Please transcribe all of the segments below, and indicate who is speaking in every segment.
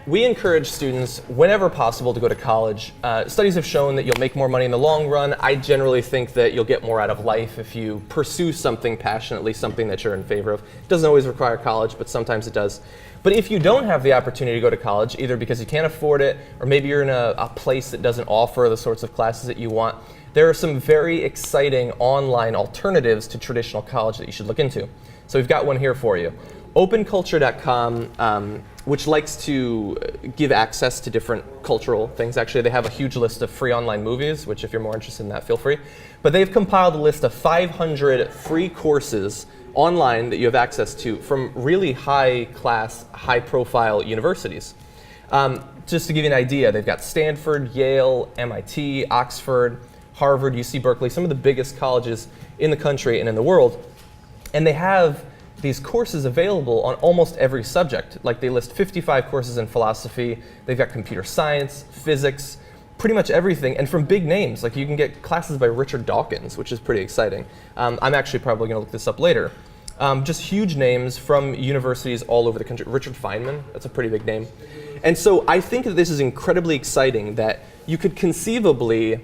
Speaker 1: we encourage students, whenever possible, to go to college. Studies have shown that you'll make more money in the long run. I generally think that you'll get more out of life if you pursue something passionately, something that you're in favor of. It doesn't always require college, but sometimes it does. But if you don't have the opportunity to go to college, either because you can't afford it, or maybe you're in a place that doesn't offer the sorts of classes that you want, there are some very exciting online alternatives to traditional college that you should look into. So we've got one here for you. OpenCulture.com, which likes to give access to different cultural things. Actually, they have a huge list of free online movies, which if you're more interested in that, feel free. But they've compiled a list of 500 free courses online that you have access to from really high-class, high-profile universities. Just to give you an idea, they've got Stanford, Yale, MIT, Oxford, Harvard, UC Berkeley, some of the biggest colleges in the country and in the world. And they have these courses available on almost every subject. Like they list 55 courses in philosophy, they've got computer science, physics, pretty much everything, and from big names. Like you can get classes by Richard Dawkins, which is pretty exciting. I'm actually probably gonna look this up later. Just huge names from universities all over the country. Richard Feynman, that's a pretty big name. And so I think that this is incredibly exciting that you could conceivably,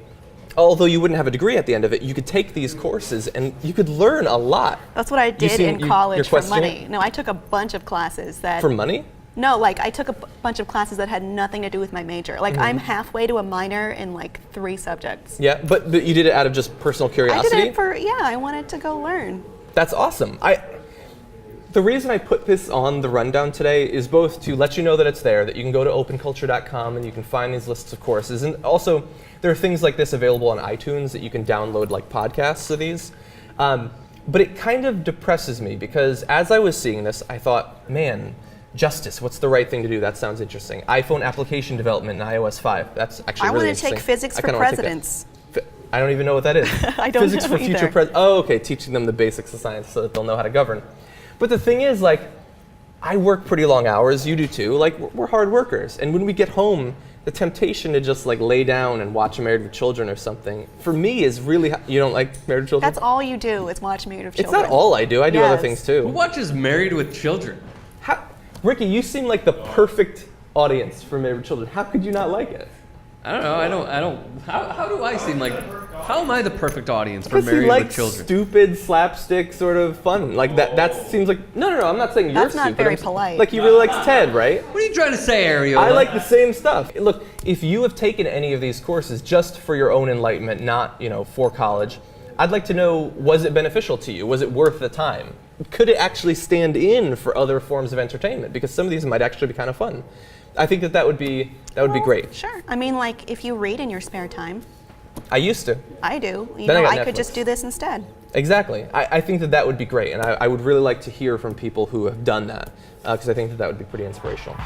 Speaker 1: although you wouldn't have a degree at the end of it, you could take these courses and you could learn a lot.
Speaker 2: That's what I did in college for money. No, I took a bunch of classes that...
Speaker 1: For money?
Speaker 2: No, like I took a bunch of classes that had nothing to do with my major. Like I'm halfway to a minor in like 3 subjects.
Speaker 1: Yeah, but you did it out of just personal curiosity?
Speaker 2: I did it for, I wanted to go learn.
Speaker 1: That's awesome. The reason I put this on the rundown today is both to let you know that it's there, that you can go to openculture.com and you can find these lists of courses. And also, there are things like this available on iTunes that you can download like podcasts of these. But it kind of depresses me because as I was seeing this, I thought, man, Justice, what's the right thing to do? That sounds interesting. iPhone application development in iOS 5. That's actually really interesting.
Speaker 2: I want to take physics for presidents.
Speaker 1: I don't even know what that is.
Speaker 2: I don't
Speaker 1: Physics
Speaker 2: know
Speaker 1: for future presidents. Oh, okay, teaching them the basics of science so that they'll know how to govern. But the thing is, like, I work pretty long hours, you do too. Like, we're hard workers. And when we get home, the temptation to just like lay down and watch Married with Children or something, for me is really, you don't like Married with Children?
Speaker 2: That's all you do is watch Married with Children.
Speaker 1: It's not all I do. I do other things too.
Speaker 3: Who watches Married with Children?
Speaker 1: Ricky, you seem like the perfect audience for Married with Children. How could you not like it?
Speaker 3: I don't. How do I seem like? How am I the perfect audience for Married with Children?
Speaker 1: Stupid slapstick sort of fun. Like that seems like no. I'm not saying you're
Speaker 2: stupid. That's not very polite.
Speaker 1: Like he really likes Ted, right?
Speaker 3: What are you trying to say, Ariel?
Speaker 1: I like the same stuff. Look, if you have taken any of these courses just for your own enlightenment, not for college, I'd like to know, was it beneficial to you? Was it worth the time? Could it actually stand in for other forms of entertainment? Because some of these might actually be kind of fun. I think that would be great.
Speaker 2: Sure. I mean, like if you read in your spare time.
Speaker 1: I used to.
Speaker 2: I do.
Speaker 1: I
Speaker 2: could just do this instead.
Speaker 1: Exactly. I think that would be great, and I would really like to hear from people who have done that, because I think that would be pretty inspirational.